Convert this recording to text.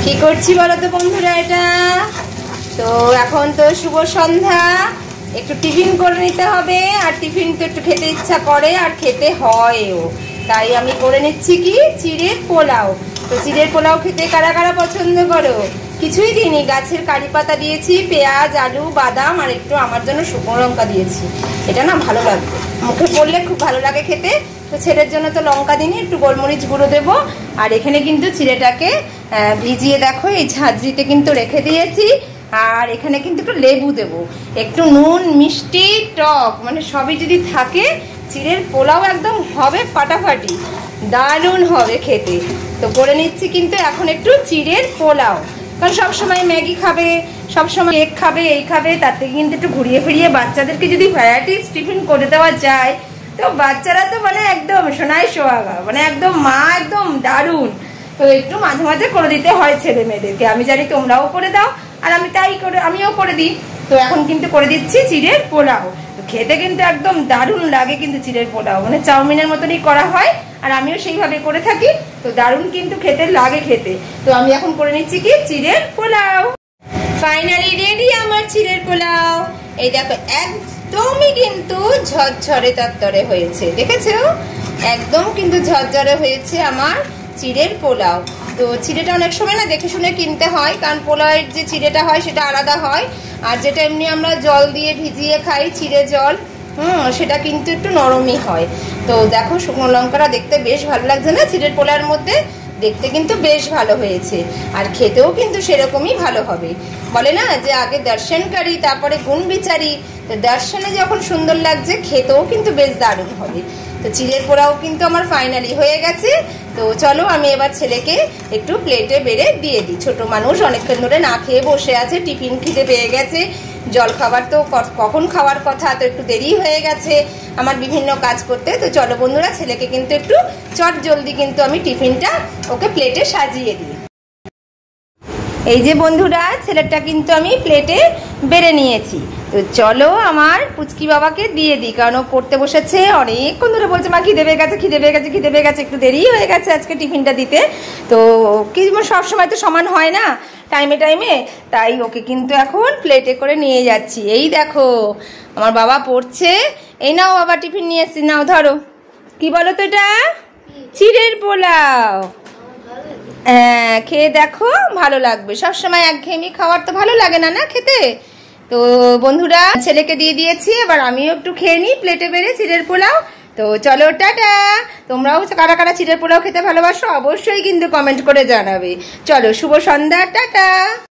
কি করছি বলো তো বন্ধুরা? এটা তো এখন তো শুভ সন্ধ্যা, একটু টিফিন করে নিতে হবে। আর টিফিন তো একটু খেতে ইচ্ছা করে আর খেতে হয়ও, তাই আমি করে নিচ্ছি কি চিড়ের পোলাও। তো চিড়ের পোলাও খেতে কারা কারা পছন্দ করো? কিছুই দিইনি, গাছের কারি পাতা দিয়েছি, পেঁয়াজ, আলু, বাদাম আর একটু আমার জন্য শুকনো লঙ্কা দিয়েছি। এটা না ভালো লাগবে, মুখে পড়লে খুব ভালো লাগে খেতে। তো ছেলের জন্য তো লঙ্কা দিইনি, একটু গোলমরিচ গুঁড়ো দেবো। আর এখানে কিন্তু চিড়েটাকে ভিজিয়ে দেখো এই ঝাঁঝরিতে কিন্তু রেখে দিয়েছি। আর এখানে কিন্তু একটু লেবু দেবো, একটু নুন, মিষ্টি, টক, মানে সবই যদি থাকে চিড়ের পোলাও একদম হবে ফাটাফাটি, দারুণ হবে খেতে। তো করে নিচ্ছি কিন্তু এখন একটু চিড়ের পোলাও, কারণ সবসময় ম্যাগি খাবে, সবসময় কেক খাবে, এই খাবে, তার থেকে কিন্তু একটু ঘুরিয়ে ফিরিয়ে বাচ্চাদেরকে যদি ভ্যারাইটিস টিফিন করে দেওয়া যায় তো বাচ্চারা তো মানে একদম সোনায় সোহাগা, মানে একদম মা একদম দারুণ। তো একটু মাঝে মাঝে করে দিতে হয় ছেলে মেয়েদেরকে, আমি জানি তোমরাও করে দাও আর আমি তাই করে আমিও করে দিই। তো এখন কিন্তু করে দিচ্ছি চিড়ের পোলাও। তো খেতে কিন্তু একদম দারুণ লাগে কিন্তু চিড়ের পোলাও, মানে চাউমিনের মতনই করা হয় আর আমিও সেইভাবে করে থাকি। তো দারুণ কিন্তু খেতে লাগে খেতে। তো আমি এখন করে নিচ্ছি কি চিড়ের পোলাও। ফাইনালি রেডি আমার চিড়ের পোলাও। এই দেখো একদমই কিন্তু ঝরঝরে তরতরে হয়েছে, দেখেছো? একদম কিন্তু ঝরঝরে হয়েছে আমার চিড়ের পোলাও। তো চিড়েটা অনেক সময় না দেখে শুনে কিনতে হয়, কারণ পোলাওয়ের যে চিড়েটা হয় সেটা আলাদা হয়, আর যেটা এমনি আমরা জল দিয়ে ভিজিয়ে খাই চিড়ে জল, সেটা কিন্তু একটু নরমই হয়। তো দেখো শুকনো লঙ্কাটা দেখতে বেশ ভালো লাগছে না চিড়ের পোলাওর মধ্যে? দেখতে কিন্তু বেশ ভালো হয়েছে আর খেতেও কিন্তু সেরকমই ভালো হবে। বলে না যে আগে দর্শনকারী তারপরে গুণ বিচারী, তো দর্শনে যখন সুন্দর লাগছে খেতেও কিন্তু বেশ দারুণ হবে। তো চিড়ের পোলাও কিন্তু আমার ফাইনালি হয়ে গেছে। তো চলো আমি এবার ছেলেকে একটু প্লেটে বেড়ে দিয়ে দিই। ছোট মানুষ অনেকক্ষণ ধরে না খেয়ে বসে আছে, টিফিন খিদে পেয়ে গেছে, জল খাবার তো কখন খাওয়ার কথা, তো একটু দেরি হয়ে গেছে আমার বিভিন্ন কাজ করতে। তো চলো বন্ধুরা ছেলেকে কিন্তু একটু চট জলদি কিন্তু আমি টিফিনটা ওকে প্লেটে সাজিয়ে দিই। এই যে বন্ধুরা ছেলেটা কিন্তু আমি প্লেটে বেড়ে নিয়েছি। তো চলো আমার পুচকি বাবাকে দিয়ে দিই, কারণ ও পড়তে বসেছে, অনেকক্ষণ ধরে বলছে মা খিদে পেয়ে গেছে, খিদে পেয়ে গেছে, খিদে পেয়ে গেছে। একটু দেরি হয়ে গেছে আজকে টিফিনটা দিতে। তো কি সবসময় তো সমান হয় না টাইমে টাইমে, তাই ওকে কিন্তু এখন প্লেটে করে নিয়ে যাচ্ছি। এই দেখো আমার বাবা পড়ছে, এই নাও বাবা টিফিন নিয়ে এসছি, নাও ধরো। কি বলো তো এটা? চিড়ের পোলাও। হ্যাঁ খেয়ে দেখো, ভালো লাগবে। সবসময় একঘেয়েমি খাবার তো ভালো লাগে না, না খেতে। তো বন্ধুরা ছেলেকে দিয়ে দিয়েছি, এবার আমিও একটু খেয়ে নিই প্লেটে বেড়ে চিড়ের পোলাও। তো চলো টাটা। তোমরাও কারা কারা চিড়ের পোলাও খেতে ভালোবাসো অবশ্যই কিন্তু কমেন্ট করে জানাবে। চলো শুভ সন্ধ্যা, টাটা।